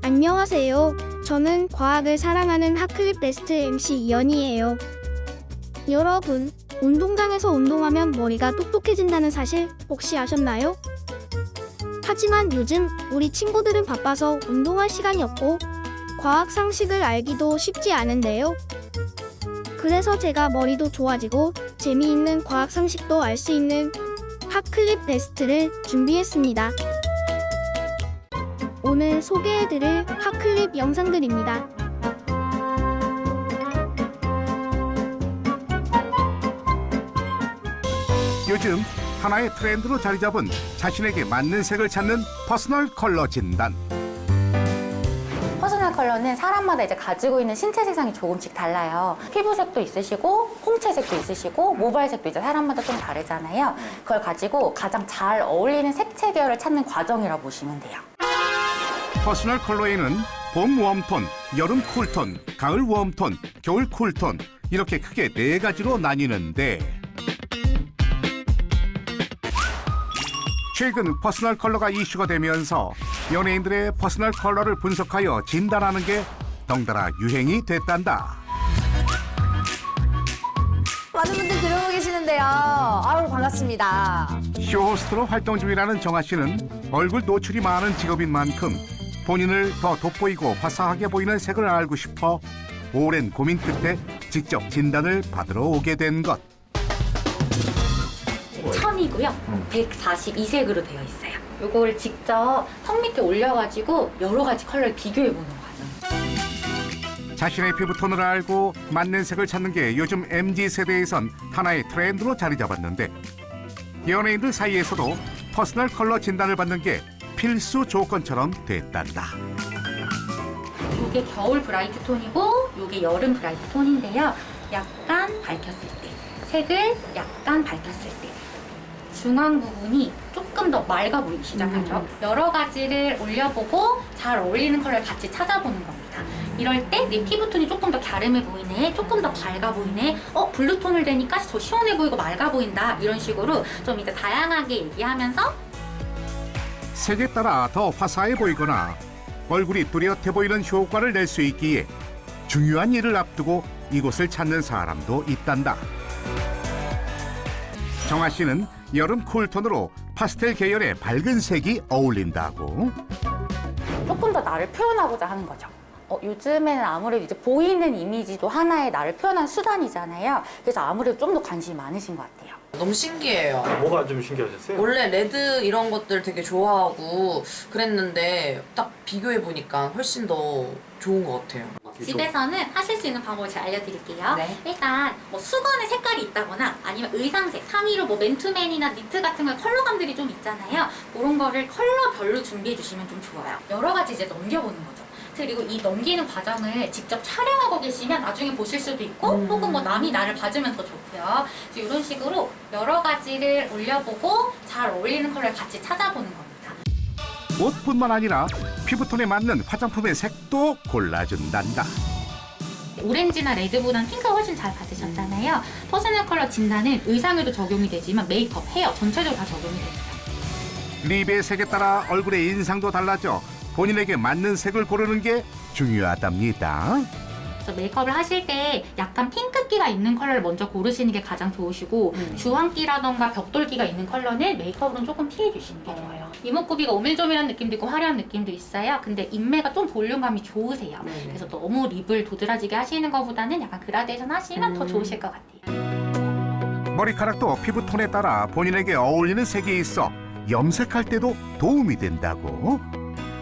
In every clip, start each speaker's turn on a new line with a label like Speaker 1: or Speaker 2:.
Speaker 1: 안녕하세요. 저는 과학을 사랑하는 핫클립 베스트 MC 이연이에요. 여러분, 운동장에서 운동하면 머리가 똑똑해진다는 사실 혹시 아셨나요? 하지만 요즘 우리 친구들은 바빠서 운동할 시간이 없고 과학 상식을 알기도 쉽지 않은데요. 그래서 제가 머리도 좋아지고 재미있는 과학 상식도 알 수 있는 핫클립 베스트를 준비했습니다. 오늘 소개해드릴 핫클립 영상들입니다.
Speaker 2: 요즘 하나의 트렌드로 자리 잡은 자신에게 맞는 색을 찾는 퍼스널 컬러 진단.
Speaker 3: 퍼스널 컬러는 사람마다 이제 가지고 있는 신체 색상이 조금씩 달라요. 피부색도 있으시고, 홍채색도 있으시고, 모발색도 이제 사람마다 좀 다르잖아요. 그걸 가지고 가장 잘 어울리는 색채 계열을 찾는 과정이라고 보시면 돼요.
Speaker 2: 퍼스널 컬러에는 봄 웜톤, 여름 쿨톤, 가을 웜톤, 겨울 쿨톤 이렇게 크게 4가지로 나뉘는데 최근 퍼스널 컬러가 이슈가 되면서 연예인들의 퍼스널 컬러를 분석하여 진단하는 게 덩달아 유행이 됐단다.
Speaker 4: 많은 분들 들어오고 계시는데요. 아우 반갑습니다.
Speaker 2: 쇼호스트로 활동 중이라는 정아 씨는 얼굴 노출이 많은 직업인 만큼 본인을 더 돋보이고 화사하게 보이는 색을 알고 싶어 오랜 고민 끝에 직접 진단을 받으러 오게 된 것.
Speaker 3: 천이고요. 142색으로 되어 있어요. 이거를 직접 턱 밑에 올려가지고 여러 가지 컬러를 비교해보는 과정.
Speaker 2: 자신의 피부톤을 알고 맞는 색을 찾는 게 요즘 MZ세대에선 하나의 트렌드로 자리 잡았는데 연예인들 사이에서도 퍼스널 컬러 진단을 받는 게 필수 조건처럼 됐단다.
Speaker 3: 이게 겨울 브라이트 톤이고 이게 여름 브라이트 톤인데요. 약간 밝혔을 때, 색을 약간 밝혔을 때 중앙 부분이 조금 더 맑아 보이기 시작하죠. 여러 가지를 올려보고 잘 어울리는 컬러를 같이 찾아보는 겁니다. 이럴 때 내 피부톤이 조금 더 갸름해 보이네, 조금 더 밝아 보이네, 블루톤을 대니까 더 시원해 보이고 맑아 보인다, 이런 식으로 좀 이제 다양하게 얘기하면서
Speaker 2: 색에 따라 더 화사해 보이거나 얼굴이 뚜렷해 보이는 효과를 낼 수 있기에 중요한 일을 앞두고 이곳을 찾는 사람도 있단다. 정아 씨는 여름 쿨톤으로 파스텔 계열의 밝은 색이 어울린다고.
Speaker 3: 조금 더 나를 표현하고자 하는 거죠. 요즘에는 아무래도 이제 보이는 이미지도 하나의 나를 표현한 수단이잖아요. 그래서 아무래도 좀 더 관심이 많으신 것 같아요.
Speaker 5: 너무 신기해요.
Speaker 6: 뭐가 좀 신기하셨어요?
Speaker 5: 원래 레드 이런 것들 되게 좋아하고 그랬는데 딱 비교해보니까 훨씬 더 좋은 것 같아요.
Speaker 3: 집에서는 하실 수 있는 방법을 제가 알려드릴게요.
Speaker 5: 네.
Speaker 3: 일단 수건에 색깔이 있다거나 아니면 의상색, 상의로 맨투맨이나 니트 같은 거 컬러감들이 좀 있잖아요. 그런 거를 컬러별로 준비해 주시면 좀 좋아요. 여러 가지 이제 넘겨보는 거죠. 그리고 이 넘기는 과정을 직접 촬영하고 계시면 나중에 보실 수도 있고 혹은 뭐 남이 나를 봐주면 더 좋고요. 그래서 이런 식으로 여러 가지를 올려보고 잘 어울리는 컬러를 같이 찾아보는 겁니다.
Speaker 2: 옷뿐만 아니라 피부톤에 맞는 화장품의 색도 골라준단다.
Speaker 3: 오렌지나 레드보다는 핑크가 훨씬 잘 받으셨잖아요. 퍼스널 컬러 진단은 의상에도 적용이 되지만 메이크업, 헤어 전체적으로 다 적용이 됩니다.
Speaker 2: 립의 색에 따라 얼굴의 인상도 달라져 본인에게 맞는 색을 고르는 게 중요하답니다.
Speaker 3: 그래서 메이크업을 하실 때 약간 핑크기가 있는 컬러를 먼저 고르시는 게 가장 좋으시고 주황기라던가 벽돌기가 있는 컬러는 메이크업으로는 조금 피해 주시는 게 좋아요. 이목구비가 오밀조밀한 느낌도 있고 화려한 느낌도 있어요. 근데 인매가 좀 볼륨감이 좋으세요. 그래서 너무 립을 도드라지게 하시는 것보다는 약간 그라데이션 하시면 더 좋으실 것 같아요.
Speaker 2: 머리카락도 피부톤에 따라 본인에게 어울리는 색이 있어 염색할 때도 도움이 된다고.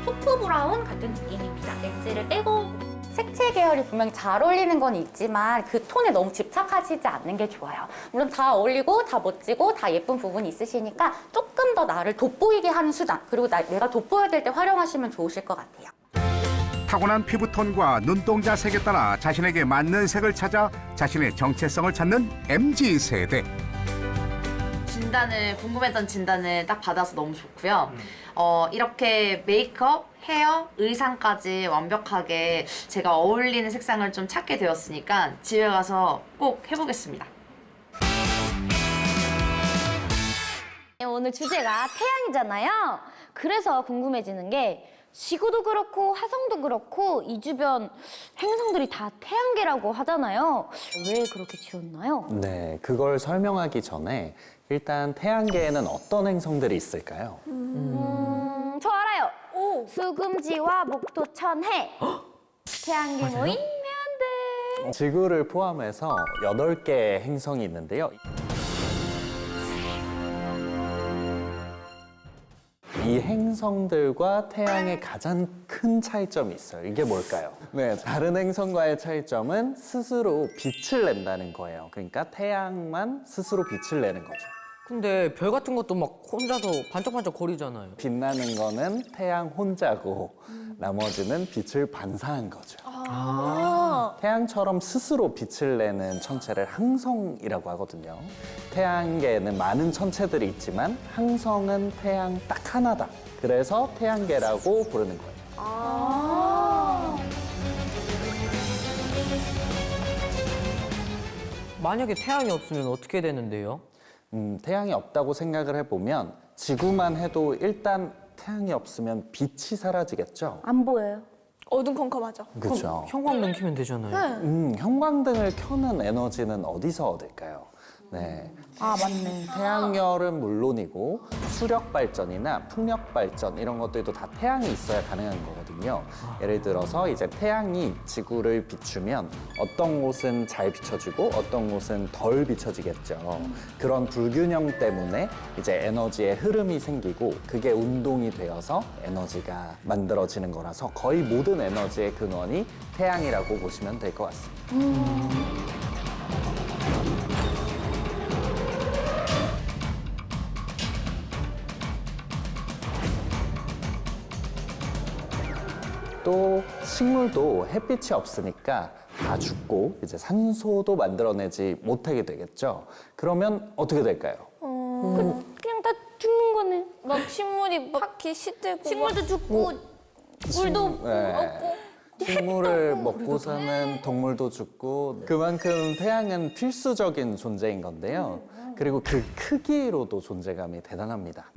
Speaker 3: 토프 브라운 같은 느낌입니다. 렌즈를 빼고 색채 계열이 분명히 잘 어울리는 건 있지만 그 톤에 너무 집착하시지 않는 게 좋아요. 물론 다 어울리고 다 멋지고 다 예쁜 부분이 있으시니까 조금 더 나를 돋보이게 하는 수단, 그리고 내가 돋보여야 될 때 활용하시면 좋으실 것 같아요.
Speaker 2: 타고난 피부톤과 눈동자 색에 따라 자신에게 맞는 색을 찾아 자신의 정체성을 찾는 MZ세대.
Speaker 5: 궁금했던 진단을 딱 받아서 너무 좋고요. 이렇게 메이크업, 헤어, 의상까지 완벽하게 제가 어울리는 색상을 좀 찾게 되었으니까 집에 가서 꼭 해보겠습니다.
Speaker 4: 오늘 주제가 태양이잖아요. 그래서 궁금해지는 게
Speaker 6: 지구도 그렇고 화성도 그렇고 이 주변 행성들이 다 태양계라고 하잖아요. 왜 그렇게 지었나요?
Speaker 7: 네, 그걸 설명하기 전에 일단 태양계에는 어떤 행성들이 있을까요?
Speaker 6: 저 알아요. 수금지와 목토천해. 태양계 모이면 돼.
Speaker 7: 지구를 포함해서 8개의 행성이 있는데요. 이 행성들과 태양의 가장 큰 차이점이 있어요. 이게 뭘까요? 네, 다른 행성과의 차이점은 스스로 빛을 낸다는 거예요. 그러니까 태양만 스스로 빛을 내는 거죠.
Speaker 8: 근데 별 같은 것도 막 혼자서 반짝반짝 거리잖아요.
Speaker 7: 빛나는 거는 태양 혼자고 나머지는 빛을 반사한 거죠. 태양처럼 스스로 빛을 내는 천체를 항성이라고 하거든요. 태양계에는 많은 천체들이 있지만 항성은 태양 딱 하나다. 그래서 태양계라고 부르는 거예요.
Speaker 8: 만약에 태양이 없으면 어떻게 되는데요?
Speaker 7: 태양이 없다고 생각을 해보면 지구만 해도 일단 태양이 없으면 빛이 사라지겠죠.
Speaker 6: 안 보여요.
Speaker 9: 어두컴컴하죠.
Speaker 7: 그렇죠.
Speaker 8: 형광등 켜면 되잖아요.
Speaker 7: 형광등을 켜는 에너지는 어디서 얻을까요? 네.
Speaker 6: 아, 맞네.
Speaker 7: 태양열은 물론이고 수력 발전이나 풍력 발전 이런 것들도 다 태양이 있어야 가능한 거거든요. 예를 들어서 이제 태양이 지구를 비추면 어떤 곳은 잘 비춰지고 어떤 곳은 덜 비춰지겠죠. 그런 불균형 때문에 이제 에너지의 흐름이 생기고 그게 운동이 되어서 에너지가 만들어지는 거라서 거의 모든 에너지의 근원이 태양이라고 보시면 될 것 같습니다. 또 식물도 햇빛이 없으니까 다 죽고 이제 산소도 만들어내지 못하게 되겠죠. 그러면 어떻게 될까요?
Speaker 6: 그냥 다 죽는 거네.
Speaker 9: 막 식물이 파키 시들고
Speaker 6: 식물도 죽고 물도
Speaker 7: 네.
Speaker 6: 없고.
Speaker 7: 식물을 먹고 사는 동물도 죽고 그만큼 태양은 필수적인 존재인 건데요. 그리고 그 크기로도 존재감이 대단합니다.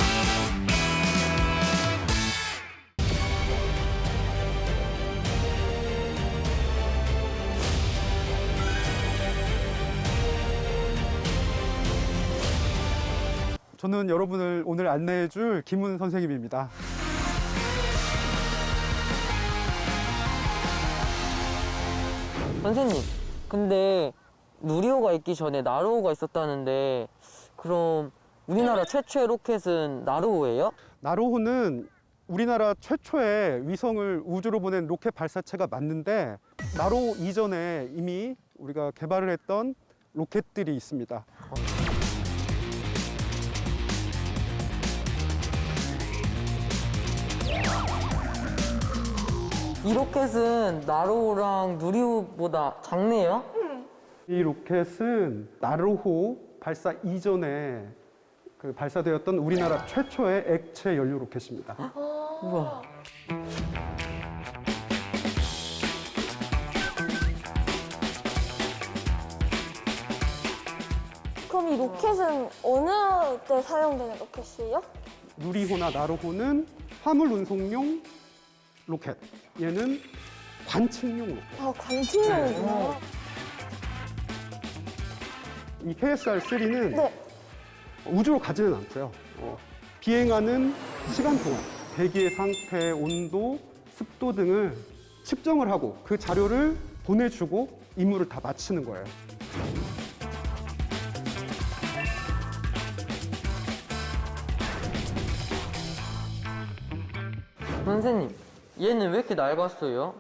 Speaker 10: 저는 여러분을 오늘 안내해줄 김훈 선생님입니다.
Speaker 8: 선생님, 근데 누리호가 있기 전에 나루호가 있었다는데 그럼 우리나라 최초의 로켓은 나루호예요?
Speaker 10: 나로호는 우리나라 최초의 위성을 우주로 보낸 로켓 발사체가 맞는데 나로 이전에 이미 우리가 개발을 했던 로켓들이 있습니다.
Speaker 8: 이 로켓은 나루호랑 누리호보다 작네요?
Speaker 10: 이 로켓은 나로호 발사 이전에 발사되었던 우리나라 최초의 액체 연료 로켓입니다.
Speaker 8: 우와.
Speaker 9: 그럼 이 로켓은 어느 때 사용되는 로켓이에요?
Speaker 10: 누리호나 나로호는 화물 운송용 로켓, 얘는 관측용 로켓.
Speaker 9: 아, 관측용이구나.
Speaker 10: 이 KSR-3는
Speaker 9: 네.
Speaker 10: 우주로 가지는 않고요. 비행하는 시간 동안 대기의 상태, 온도, 습도 등을 측정을 하고 그 자료를 보내주고 임무를 다 마치는 거예요.
Speaker 8: 선생님, 얘는 왜 이렇게 낡았어요?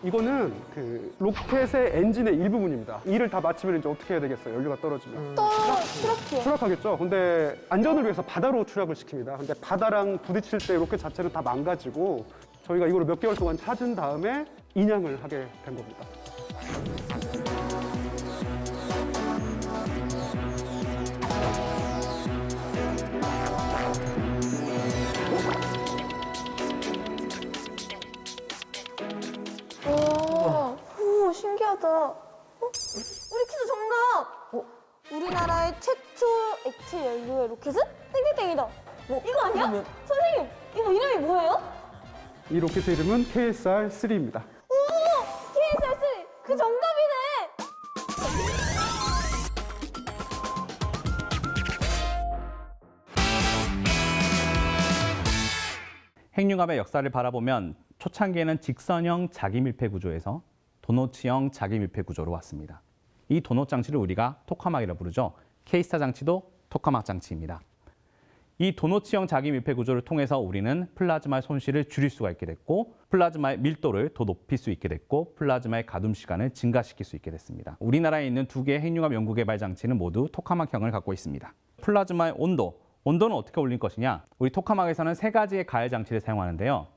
Speaker 10: 이거는 그 로켓의 엔진의 일부분입니다. 일을 다 마치면 이제 어떻게 해야 되겠어요? 연료가 떨어지면.
Speaker 9: 추락해요.
Speaker 10: 추락하겠죠. 근데 안전을 위해서 바다로 추락을 시킵니다. 근데 바다랑 부딪힐 때 로켓 자체는 다 망가지고 저희가 이걸 몇 개월 동안 찾은 다음에 인양을 하게 된 겁니다.
Speaker 9: 오, 신기하다. 우리 퀴즈 정답! 우리나라의 최초 액체 연료의 로켓은 땡땡땡이다. 이거 아니야? 선생님, 이거 이름이 뭐예요?
Speaker 10: 이 로켓의 이름은 KSR-3입니다.
Speaker 9: KSR-3 그 정답이네.
Speaker 11: 핵융합의 역사를 바라보면 초창기에는 직선형 자기밀폐 구조에서 도너츠형 자기밀폐 구조로 왔습니다. 이 도넛 장치를 우리가 토카막이라고 부르죠. K-스타 장치도 토카막 장치입니다. 이 도너츠형 자기밀폐 구조를 통해서 우리는 플라즈마의 손실을 줄일 수가 있게 됐고 플라즈마의 밀도를 더 높일 수 있게 됐고 플라즈마의 가둠 시간을 증가시킬 수 있게 됐습니다. 우리나라에 있는 2개의 핵융합 연구개발 장치는 모두 토카막형을 갖고 있습니다. 플라즈마의 온도는 어떻게 올릴 것이냐? 우리 토카막에서는 3가지의 가열 장치를 사용하는데요.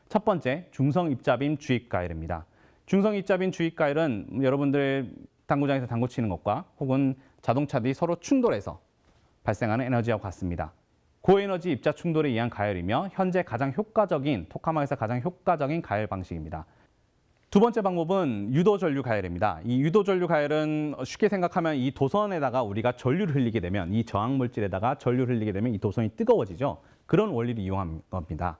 Speaker 11: 첫 번째, 중성 입자빔 주입 가열입니다. 중성 입자빔 주입 가열은 여러분들 당구장에서 당구 치는 것과 혹은 자동차들이 서로 충돌해서 발생하는 에너지와 같습니다. 고에너지 입자 충돌에 의한 가열이며 현재 가장 효과적인, 토카막에서 가장 효과적인 가열 방식입니다. 두 번째 방법은 유도 전류 가열입니다. 이 유도 전류 가열은 쉽게 생각하면 이 도선에다가 우리가 전류를 흘리게 되면 이 저항 물질에다가 전류를 흘리게 되면 이 도선이 뜨거워지죠. 그런 원리를 이용한 겁니다.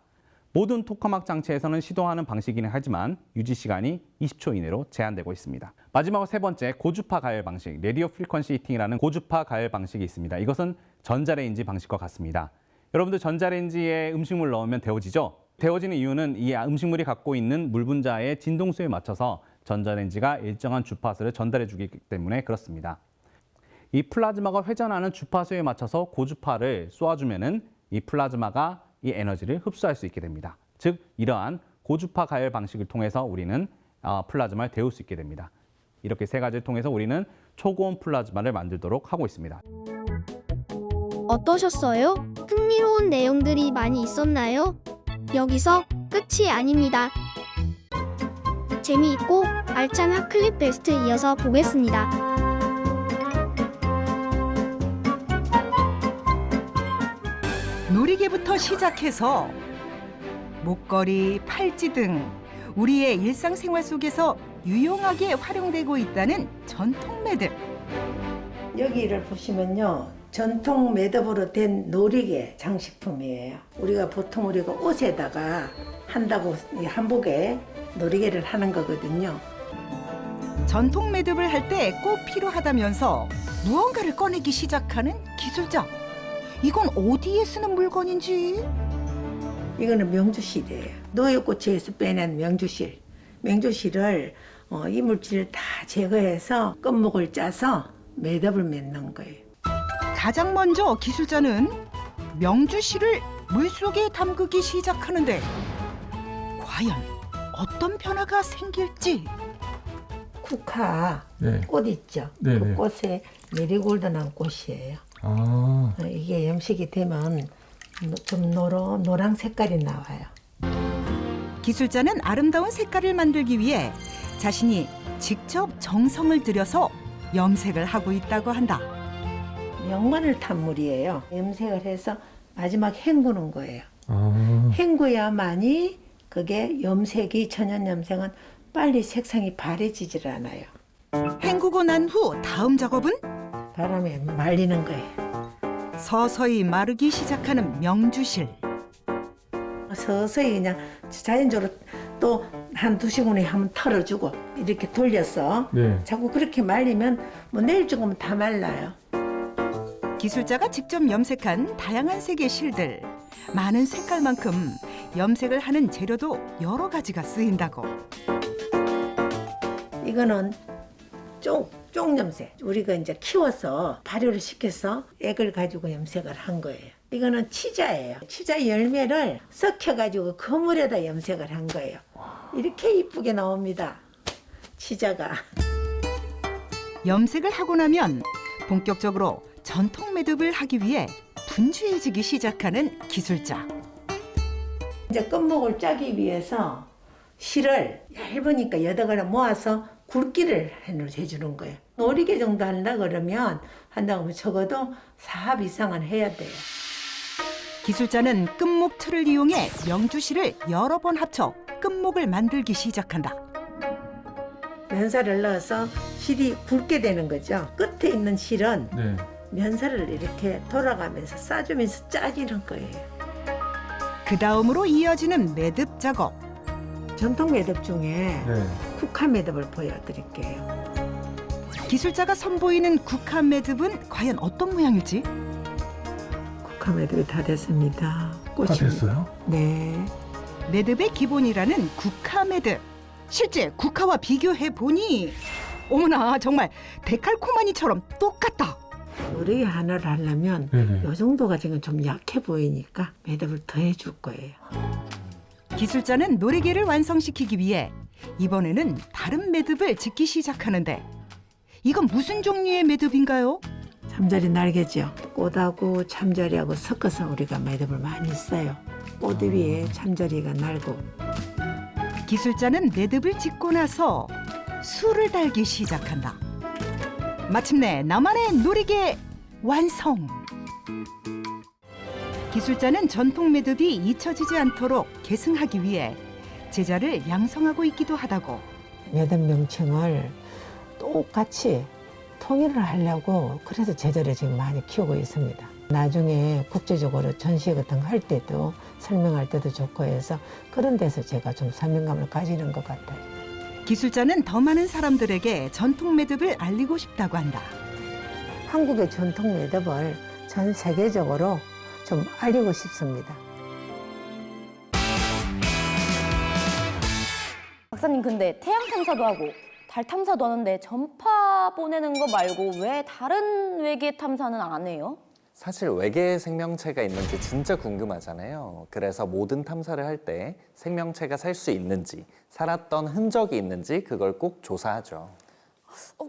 Speaker 11: 모든 토카막 장치에서는 시도하는 방식이긴 하지만 유지 시간이 20초 이내로 제한되고 있습니다. 마지막으로 3번째, 고주파 가열 방식, 레디오 프리퀀시 히팅이라는 고주파 가열 방식이 있습니다. 이것은 전자레인지 방식과 같습니다. 여러분들 전자레인지에 음식물 넣으면 데워지죠? 데워지는 이유는 이 음식물이 갖고 있는 물 분자의 진동수에 맞춰서 전자레인지가 일정한 주파수를 전달해 주기 때문에 그렇습니다. 이 플라즈마가 회전하는 주파수에 맞춰서 고주파를 쏘아주면은 이 플라즈마가 이 에너지를 흡수할 수 있게 됩니다. 즉 이러한 고주파 가열 방식을 통해서 우리는 플라즈마를 데울 수 있게 됩니다. 이렇게 3가지를 통해서 우리는 초고온 플라즈마를 만들도록 하고 있습니다.
Speaker 1: 어떠셨어요? 흥미로운 내용들이 많이 있었나요? 여기서 끝이 아닙니다. 재미있고 알찬 핫클립 베스트 이어서 보겠습니다.
Speaker 12: 놀이개부터 시작해서 목걸이, 팔찌 등 우리의 일상생활 속에서 유용하게 활용되고 있다는 전통 매듭.
Speaker 13: 여기를 보시면요, 전통 매듭으로 된 놀이개 장식품이에요. 우리가 보통 옷에다가 한다고 이 한복에 놀이개를 하는 거거든요.
Speaker 12: 전통 매듭을 할 때 꼭 필요하다면서 무언가를 꺼내기 시작하는 기술자. 이건 어디에 쓰는 물건인지?
Speaker 13: 이거는 명주실이에요. 노유꽃에서 빼낸 명주실. 명주실을 이물질을 다 제거해서 끝목을 짜서 매듭을 맺는 거예요.
Speaker 12: 가장 먼저 기술자는 명주실을 물속에 담그기 시작하는데 과연 어떤 변화가 생길지.
Speaker 13: 쿠카 꽃 있죠? 그 꽃에 메리골드란 꽃이에요. 이게 염색이 되면 좀 노랑 색깔이 나와요.
Speaker 12: 기술자는 아름다운 색깔을 만들기 위해 자신이 직접 정성을 들여서 염색을 하고 있다고 한다.
Speaker 13: 명마늘 탄 물이에요. 염색을 해서 마지막 헹구는 거예요. 헹구야만이 그게 염색이, 천연 염색은 빨리 색상이 바래지질 않아요.
Speaker 12: 헹구고 난 후 다음 작업은?
Speaker 13: 바람에 말리는 거예요.
Speaker 12: 서서히 마르기 시작하는 명주실.
Speaker 13: 서서히 그냥 자연적으로 또 한 2시간에 한번 털어주고 이렇게 돌려서 자꾸 그렇게 말리면 뭐 내일 조금 다 말라요.
Speaker 12: 기술자가 직접 염색한 다양한 색의 실들. 많은 색깔만큼 염색을 하는 재료도 여러 가지가 쓰인다고.
Speaker 13: 이거는 쪽염색. 우리가 이제 키워서 발효를 시켜서 액을 가지고 염색을 한 거예요. 이거는 치자예요. 치자 열매를 섞여가지고 그물에다 염색을 한 거예요. 이렇게 이쁘게 나옵니다. 치자가.
Speaker 12: 염색을 하고 나면 본격적으로 전통 매듭을 하기 위해 분주해지기 시작하는 기술자.
Speaker 13: 이제 끝목을 짜기 위해서 실을 얇으니까 여덟 모아서 굵기를 해주는 거예요. 놀이개 정도 한다 그러면 적어도 4합 이상은 해야 돼요.
Speaker 12: 기술자는 끝목 틀을 이용해 명주실을 여러 번 합쳐 끝목을 만들기 시작한다.
Speaker 13: 면사를 넣어서 실이 굵게 되는 거죠. 끝에 있는 실은 면사를 이렇게 돌아가면서 싸주면서 짜지는 거예요.
Speaker 12: 그 다음으로 이어지는 매듭 작업.
Speaker 13: 전통 매듭 중에 국화 매듭을 보여드릴게요.
Speaker 12: 기술자가 선보이는 국화 매듭은 과연 어떤 모양일지?
Speaker 13: 국화 매듭이 다 됐습니다. 꽃이
Speaker 10: 됐어요?
Speaker 13: 네.
Speaker 12: 매듭의 기본이라는 국화 매듭. 실제 국화와 비교해 보니 어머나 정말 데칼코마니처럼 똑같다.
Speaker 13: 노래기 하나를 하려면 이 정도가 지금 좀 약해 보이니까 매듭을 더 해줄 거예요.
Speaker 12: 기술자는 노래개를 완성시키기 위해 이번에는 다른 매듭을 짓기 시작하는데 이건 무슨 종류의 매듭인가요?
Speaker 13: 참자리 날개죠. 꽃하고 참자리하고 섞어서 우리가 매듭을 많이 써요. 꽃 위에 참자리가 날고.
Speaker 12: 기술자는 매듭을 짓고 나서 술을 달기 시작한다. 마침내 나만의 노래개 완성! 기술자는 전통 매듭이 잊혀지지 않도록 계승하기 위해 제자를 양성하고 있기도 하다고.
Speaker 13: 매듭 명칭을 똑같이 통일을 하려고 그래서 제자를 지금 많이 키우고 있습니다. 나중에 국제적으로 전시 같은 거 할 때도 설명할 때도 좋고 해서 그런 데서 제가 좀 사명감을 가지는 것 같아요.
Speaker 12: 기술자는 더 많은 사람들에게 전통 매듭을 알리고 싶다고 한다.
Speaker 13: 한국의 전통 매듭을 전 세계적으로 좀 알리고 싶습니다.
Speaker 6: 박사님 근데 태양 탐사도 하고 달 탐사도 하는데 전파 보내는 거 말고 왜 다른 외계 탐사는 안 해요?
Speaker 7: 사실 외계에 생명체가 있는지 진짜 궁금하잖아요. 그래서 모든 탐사를 할 때 생명체가 살 수 있는지, 살았던 흔적이 있는지 그걸 꼭 조사하죠.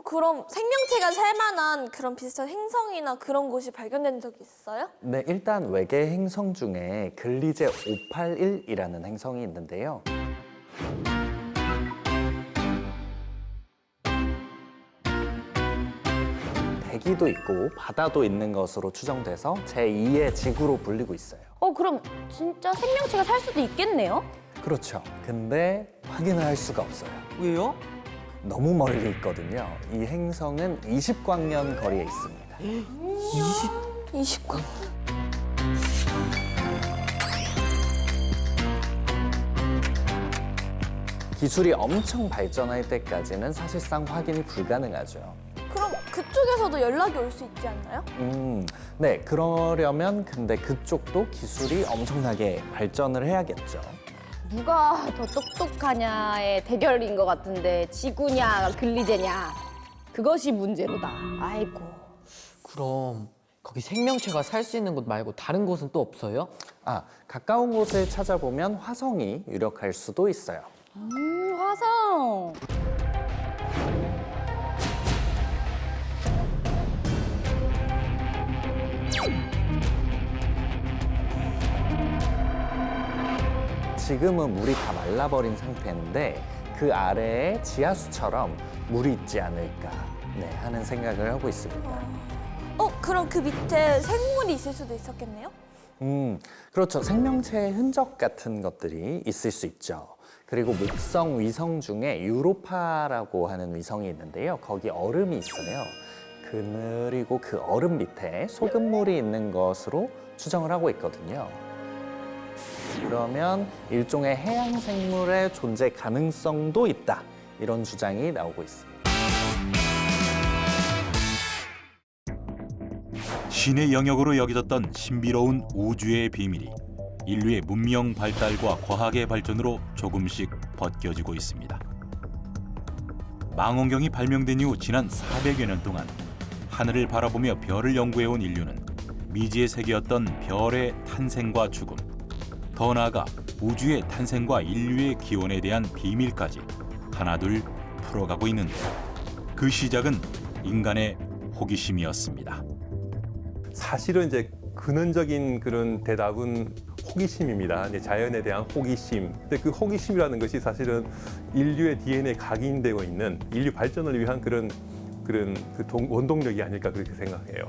Speaker 9: 그럼 생명체가 살만한 그런 비슷한 행성이나 그런 곳이 발견된 적이 있어요?
Speaker 7: 네, 일단 외계 행성 중에 글리제 581이라는 행성이 있는데요. 대기도 있고 바다도 있는 것으로 추정돼서 제2의 지구로 불리고 있어요.
Speaker 6: 그럼 진짜 생명체가 살 수도 있겠네요?
Speaker 7: 그렇죠. 근데 확인을 할 수가 없어요.
Speaker 8: 왜요?
Speaker 7: 너무 멀리 있거든요. 이 행성은 20광년 거리에 있습니다.
Speaker 9: 20광.
Speaker 7: 기술이 엄청 발전할 때까지는 사실상 확인이 불가능하죠.
Speaker 9: 그럼 그쪽에서도 연락이 올 수 있지 않나요?
Speaker 7: 네, 그러려면 근데 그쪽도 기술이 엄청나게 발전을 해야겠죠.
Speaker 6: 누가 더 똑똑하냐의 대결인 것 같은데 지구냐 글리제냐 그것이 문제로다. 아이고.
Speaker 8: 그럼 거기 생명체가 살 수 있는 곳 말고 다른 곳은 또 없어요?
Speaker 7: 가까운 곳을 찾아보면 화성이 유력할 수도 있어요.
Speaker 6: 화성.
Speaker 7: 지금은 물이 다 말라버린 상태인데 그 아래에 지하수처럼 물이 있지 않을까 하는 생각을 하고 있습니다.
Speaker 9: 그럼 그 밑에 생물이 있을 수도 있었겠네요?
Speaker 7: 그렇죠. 생명체의 흔적 같은 것들이 있을 수 있죠. 그리고 목성 위성 중에 유로파라고 하는 위성이 있는데요. 거기 얼음이 있어요. 그리고 그 얼음 밑에 소금물이 있는 것으로 추정을 하고 있거든요. 그러면 일종의 해양 생물의 존재 가능성도 있다. 이런 주장이 나오고 있습니다.
Speaker 14: 신의 영역으로 여겨졌던 신비로운 우주의 비밀이 인류의 문명 발달과 과학의 발전으로 조금씩 벗겨지고 있습니다. 망원경이 발명된 이후 지난 400여 년 동안 하늘을 바라보며 별을 연구해온 인류는 미지의 세계였던 별의 탄생과 죽음, 더 나아가 우주의 탄생과 인류의 기원에 대한 비밀까지 하나둘 풀어가고 있는데요. 그 시작은 인간의 호기심이었습니다.
Speaker 15: 사실은 이제 근원적인 그런 대답은 호기심입니다. 이제 자연에 대한 호기심. 근데 그 호기심이라는 것이 사실은 인류의 DNA에 각인되고 있는 인류 발전을 위한 그런 원동력이 아닐까 그렇게 생각해요.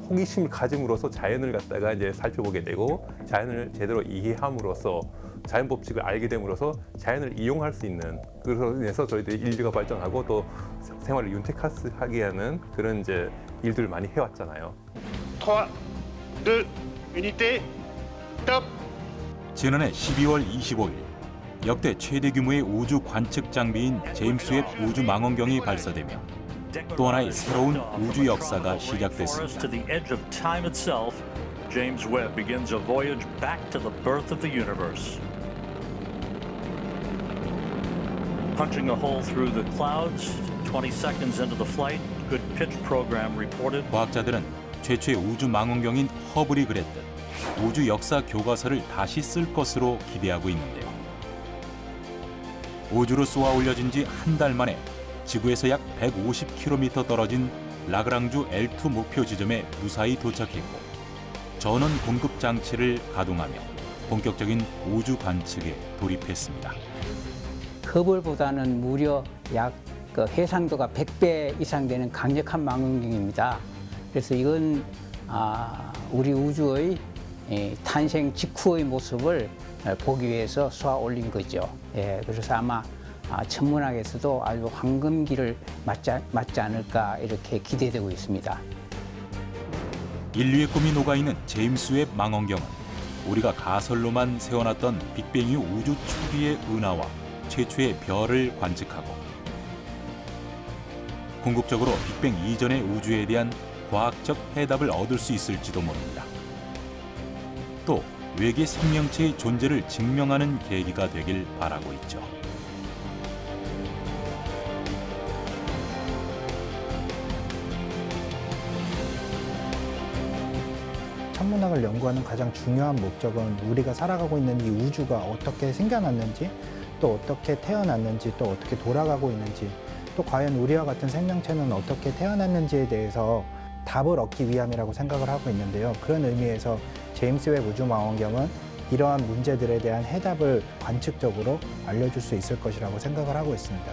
Speaker 15: 호기심을 가짐으로써 자연을 갖다가 이제 살펴보게 되고 자연을 제대로 이해함으로써 자연 법칙을 알게 됨으로써 자연을 이용할 수 있는 그래서 인해서 저희들이 인류가 발전하고 또 생활을 윤택하게 하는 그런 이제 일들을 많이 해왔잖아요.
Speaker 14: 지난해 12월 25일 역대 최대 규모의 우주 관측 장비인 제임스 웹 우주 망원경이 발사되며 또 하나의 새로운 우주 역사가 시작됐습니다.
Speaker 16: James Webb begins a voyage back to the birth of the universe. Punching a hole through the clouds, 20 seconds into the flight, good pitch program reported.
Speaker 14: 과학자들은 최초의 우주 망원경인 허블이 그랬듯 우주 역사 교과서를 다시 쓸 것으로 기대하고 있는데요. 우주로 쏘아 올려진 지 한 달 만에 지구에서 약 150km 떨어진 라그랑주 L2 목표 지점에 무사히 도착했고 전원 공급 장치를 가동하며 본격적인 우주 관측에 돌입했습니다.
Speaker 17: 허블보다는 무려 약 해상도가 100배 이상 되는 강력한 망원경입니다. 그래서 이건 우리 우주의 탄생 직후의 모습을 보기 위해서 쏘아 올린 거죠. 그래서 아마 천문학에서도 아주 황금기를 맞지 않을까 이렇게 기대되고 있습니다.
Speaker 14: 인류의 꿈이 녹아있는 제임스 웹 망원경은 우리가 가설로만 세워놨던 빅뱅 이후 우주 초기의 은하와 최초의 별을 관측하고 궁극적으로 빅뱅 이전의 우주에 대한 과학적 해답을 얻을 수 있을지도 모릅니다. 또 외계 생명체의 존재를 증명하는 계기가 되길 바라고 있죠.
Speaker 18: 천문학을 연구하는 가장 중요한 목적은 우리가 살아가고 있는 이 우주가 어떻게 생겨났는지, 또 어떻게 태어났는지, 또 어떻게 돌아가고 있는지, 또 과연 우리와 같은 생명체는 어떻게 태어났는지에 대해서 답을 얻기 위함이라고 생각을 하고 있는데요. 그런 의미에서 제임스 웹 우주망원경은 이러한 문제들에 대한 해답을 관측적으로 알려줄 수 있을 것이라고 생각을 하고 있습니다.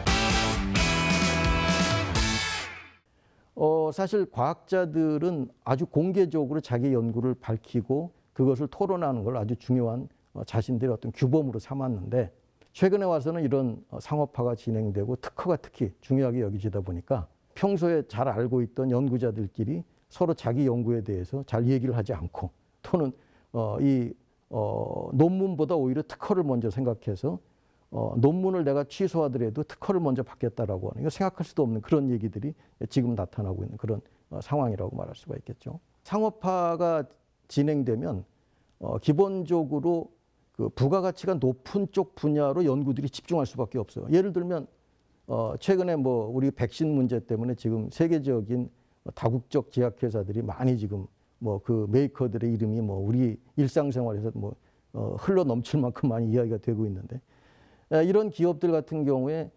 Speaker 19: 사실 과학자들은 아주 공개적으로 자기 연구를 밝히고 그것을 토론하는 걸 아주 중요한 자신들의 어떤 규범으로 삼았는데 최근에 와서는 이런 상업화가 진행되고 특허가 특히 중요하게 여겨지다 보니까 평소에 잘 알고 있던 연구자들끼리 서로 자기 연구에 대해서 잘 얘기를 하지 않고 또는 논문보다 오히려 특허를 먼저 생각해서 논문을 내가 취소하더라도 특허를 먼저 받겠다라고 하는, 이거 생각할 수도 없는 그런 얘기들이 지금 나타나고 있는 그런 상황이라고 말할 수가 있겠죠. 상업화가 진행되면 기본적으로 그 부가가치가 높은 쪽 분야로 연구들이 집중할 수밖에 없어요. 예를 들면 최근에 우리 백신 문제 때문에 지금 세계적인 다국적 제약회사들이 많이 지금 그 메이커들의 이름이 우리 일상생활에서 흘러 넘칠 만큼 많이 이야기가 되고 있는데, 이런 기업들 같은 경우에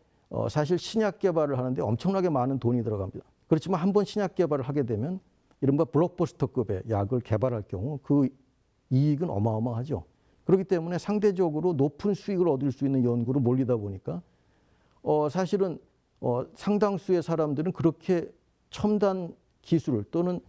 Speaker 19: 사실 신약 개발을 하는데 엄청나게 많은 돈이 들어갑니다. 그렇지만 한번 신약 개발을 하게 되면 이른바 블록버스터급의 약을 개발할 경우 그 이익은 어마어마하죠. 그렇기 때문에 상대적으로 높은 수익을 얻을 수 있는 연구로 몰리다 보니까 사실은 상당수의 사람들은 그렇게 첨단 기술 또는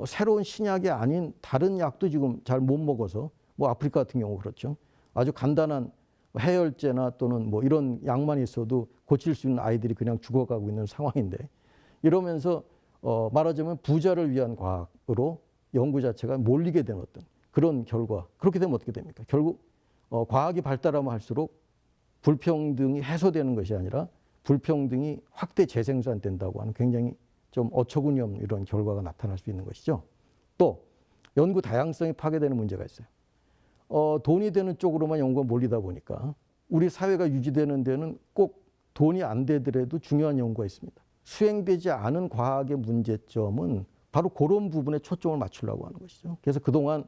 Speaker 19: 새로운 신약이 아닌 다른 약도 지금 잘 못 먹어서 아프리카 같은 경우 그렇죠. 아주 간단한 해열제나 또는 이런 약만 있어도 고칠 수 있는 아이들이 그냥 죽어가고 있는 상황인데, 이러면서 말하자면 부자를 위한 과학으로 연구 자체가 몰리게 된 어떤 그런 결과. 그렇게 되면 어떻게 됩니까? 결국 과학이 발달하면 할수록 불평등이 해소되는 것이 아니라 불평등이 확대 재생산된다고 하는 굉장히 좀 어처구니 없는 이런 결과가 나타날 수 있는 것이죠. 또 연구 다양성이 파괴되는 문제가 있어요. 돈이 되는 쪽으로만 연구가 몰리다 보니까 우리 사회가 유지되는 데는 꼭 돈이 안 되더라도 중요한 연구가 있습니다. 수행되지 않은 과학의 문제점은 바로 그런 부분에 초점을 맞추려고 하는 것이죠. 그래서 그동안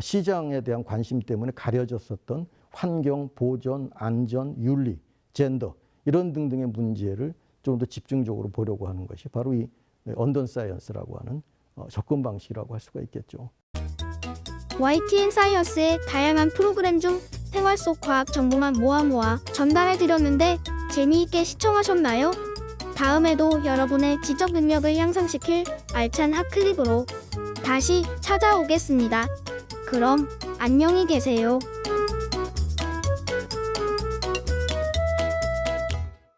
Speaker 19: 시장에 대한 관심 때문에 가려졌었던 환경, 보전, 안전, 윤리, 젠더 이런 등등의 문제를 좀 더 집중적으로 보려고 하는 것이 바로 이 언던 사이언스라고 하는 접근 방식이라고 할 수가 있겠죠.
Speaker 1: YTN 사이언스의 다양한 프로그램 중 생활 속 과학 정보만 모아 전달해드렸는데 재미있게 시청하셨나요? 다음에도 여러분의 지적 능력을 향상시킬 알찬 핫클립으로 다시 찾아오겠습니다. 그럼 안녕히 계세요.